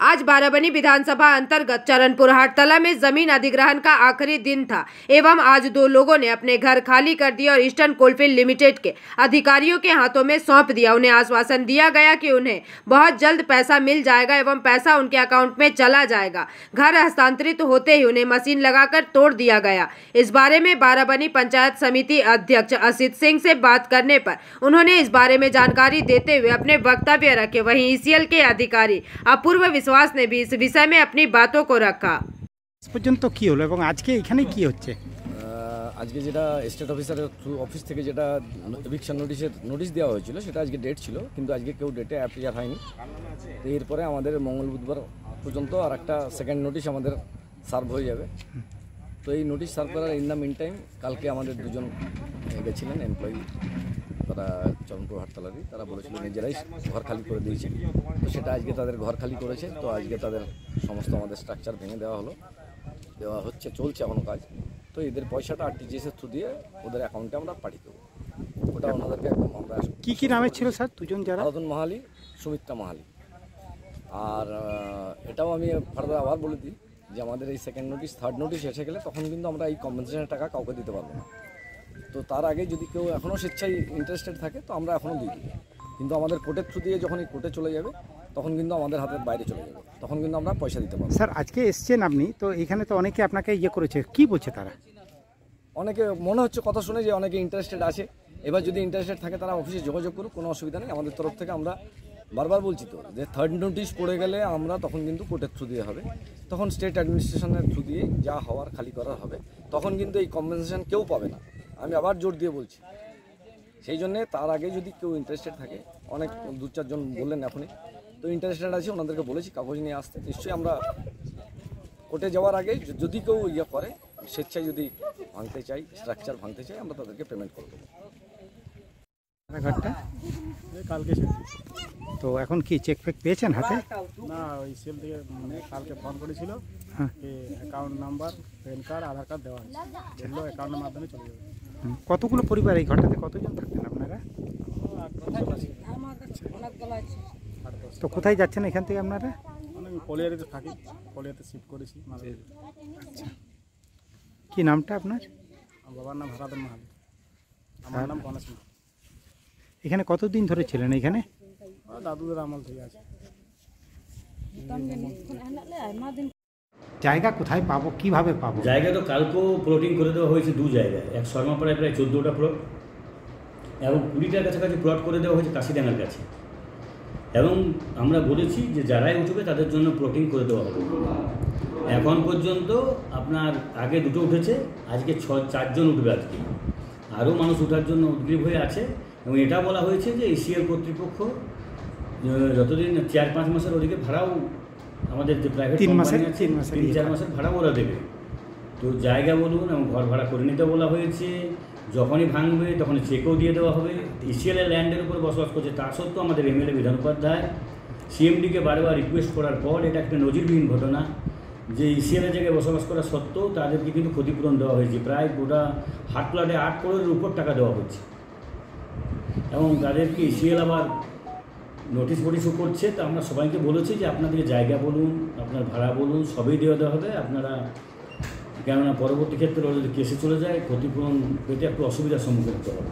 आज बाराबनी विधानसभा अंतर्गत चरणपुर हाटतला में जमीन अधिग्रहण का आखिरी दिन था एवं आज दो लोगों ने अपने घर खाली कर दिए और ईस्टर्न कोलफील्ड लिमिटेड के अधिकारियों के हाथों में सौंप दिया। उन्हें आश्वासन दिया गया कि उन्हें बहुत जल्द पैसा मिल जाएगा एवं पैसा उनके अकाउंट में चला जाएगा। घर हस्तांतरित होते ही उन्हें मशीन लगाकर तोड़ दिया गया। इस बारे में बाराबनी पंचायत समिति अध्यक्ष असित सिंह से बात करने पर उन्होंने इस बारे में जानकारी देते हुए अपने वक्तव्य रखे। वहीं ईसीएल के अधिकारी अपूर्व विश्वास ने भी इस विषय में अपनी बातों को रखा। পর্যন্ত কি হলো এবং আজকে এখানে কি হচ্ছে? আজকে যেটা স্টেট অফিসারের অফিস থেকে যেটা এভিকশন নোটিশ দেওয়া হয়েছিল সেটা আজকে ডেট ছিল, কিন্তু আজকে কেউ ডেটে অ্যাপিয়ার হয়নি। তো এরপরে আমাদের মঙ্গল বুধবার পর্যন্ত আর একটা সেকেন্ড নোটিশ আমাদের সার্ভ হয়ে যাবে। তো এই নোটিশ সার্ভ করার ইন দ্য মিন টাইম কালকে আমাদের দুজন গেছিলেন এমপ্লয়ি, তারা চরণপুর হাটতলারই, তারা বলেছিল নিজেরাই ঘর খালি করে দিয়েছে। তো সেটা আজকে তাদের ঘর খালি করেছে। তো আজকে তাদের সমস্ত আমাদের স্ট্রাকচার ভেঙে দেওয়া হচ্ছে, চলছে এখনও কাজ। তো এদের পয়সাটা আরটিজিএস এর থ্রু দিয়ে ওদের অ্যাকাউন্টে আমরা পাঠিয়ে দেবো। ওটা ওনাদেরকে একদম আমরা কি নামে ছিল স্যার দুজন? যারা আরাধন মাহালি, সুমিত্রা মাহালি। আর এটাও আমি ফার্দার আবার বলে দিই যে আমাদের এই সেকেন্ড নোটিশ থার্ড নোটিশ এসে গেলে তখন কিন্তু আমরা এই কম্পেনসেশনের টাকা কাউকে দিতে পারবো না। তো তার আগে যদি কেউ এখনও স্বেচ্ছায় ইন্টারেস্টেড থাকে তো আমরা এখনও দিই, কিন্তু আমাদের কোর্টের থ্রু দিয়ে যখন এই কোর্টে চলে যাবে তখন কিন্তু আমাদের হাতের বাইরে চলে যাবে, তখন কিন্তু আমরা পয়সা দিতে পারবো। স্যার আজকে এসছেন আপনি, তো এখানে তো অনেকে আপনাকে করেছে, কি বলছে তারা? অনেকে মনে হচ্ছে কথা শুনে যে অনেকে ইন্টারেস্টেড আছে। এবার যদি ইন্টারেস্টেড থাকে তারা অফিসে যোগাযোগ করুক, কোনো অসুবিধা নেই। আমাদের তরফ থেকে আমরা বারবার বলছি তো যে থার্ড নোটিশ পড়ে গেলে আমরা তখন কিন্তু কোর্টের থ্রু দিয়ে হবে, তখন স্টেট অ্যাডমিনিস্ট্রেশনের থ্রু দিয়ে যা হওয়ার খালি করার হবে, তখন কিন্তু এই কম্পেনসেশন কেউ পাবে না। আমি আবার জোর দিয়ে বলছি। সেই জন্যে তার আগে যদি কেউ ইন্টারেস্টেড থাকে, অনেক দু চারজন বললেন এখনই, তো ইন্টারেস্টেড আছে ওনাদেরকে বলেছি কাগজ নিয়ে আসতে। নিশ্চয়ই আমরা কোর্টে যাওয়ার আগে যদি কেউ করে স্বেচ্ছায় যদি ভাঙতে চাই, স্ট্রাকচার ভাঙতে চাই, আমরা তাদেরকে পেমেন্ট করে দেবো। ঘরটা কালকে তো এখন কি চেক ফেক পেয়েছেন হাতে? না, ওই সেল থেকে কালকে ফোন করেছিল, অ্যাকাউন্ট নাম্বার, প্যান কার্ড, আধার কার্ড দেওয়া আছে, বললো অ্যাকাউন্টের মাধ্যমে চলে যাবে। কতগুলো পরিবার এই ঘরটাতে কতজন থাকতেন আপনারা? তো কোথায় যাচ্ছেন এখান থেকে আপনারা? আমি কলিয়ারিতে থাকি, কলিয়াতে শিফট করেছি। আচ্ছা, কি নামটা আপনার? বাবার নাম আরাধন মাহালি, আমার নাম গণেশ মাহালি। এখানে কতদিন ধরে ছিলেন? এখানে দাদুদের আমল থেকে আছে। জায়গা কোথায় পাবো, কিভাবে পাবো? জায়গা তো কালকেও প্লটিং করে দেওয়া হয়েছে দু জায়গায়, এক শর্মাপাড়ায় প্রায় 14টা প্লট এবং 20টার কাছাকাছি প্লট করে দেওয়া হয়েছে কাশিডাঙ্গার কাছে। এবং আমরা বলেছি যে যারাই উঠবে তাদের জন্য প্লটিং করে দেওয়া হবে। এখন পর্যন্ত আপনার আগে দুটো উঠেছে, আজকে 4জন উঠবে। আজকে আরও মানুষ ওঠার জন্য উদ্গ্রীব হয়ে আছে। এবং এটা বলা হয়েছে যে এসিএল কর্তৃপক্ষ যতদিন 4-5 মাসের ওদিকে ভাড়াও আমাদের যে প্রাইভেট 3 মাসের 3-4 মাসের ভাড়াও ওরা দেবে। তো জায়গা বলুন এবং ঘর ভাড়া করে নিতে বলা হয়েছে। যখনই ভাঙবে তখনই চেকও দিয়ে দেওয়া হবে। এসিএলের ল্যান্ডের উপর বসবাস করছে, তা সত্ত্বেও আমাদের এমএলএ বিধান উপাধ্যায় সিএমডিকে বারবার রিকোয়েস্ট করার পর, এটা একটা নজিরবিহীন ঘটনা যে এসিএলের জায়গায় বসবাস করা সত্ত্বেও তাদেরকে কিন্তু ক্ষতিপূরণ দেওয়া হয়েছে। প্রায় গোটা হাটতলাতে 8 করোড়ের উপর টাকা দেওয়া হচ্ছে এবং তাদেরকে এসিএল আবার নোটিশ ফটিশও করছে। তো আমরা সবাইকে বলেছি যে আপনাদেরকে জায়গা বলুন, আপনার ভাড়া বলুন, সবই দেওয়া হবে আপনারা, কেননা পরবর্তী ক্ষেত্রে ওরা যদি কেসে চলে যায় ক্ষতিপূরণ পেতে একটু অসুবিধার সম্মুখীন হতে হবে।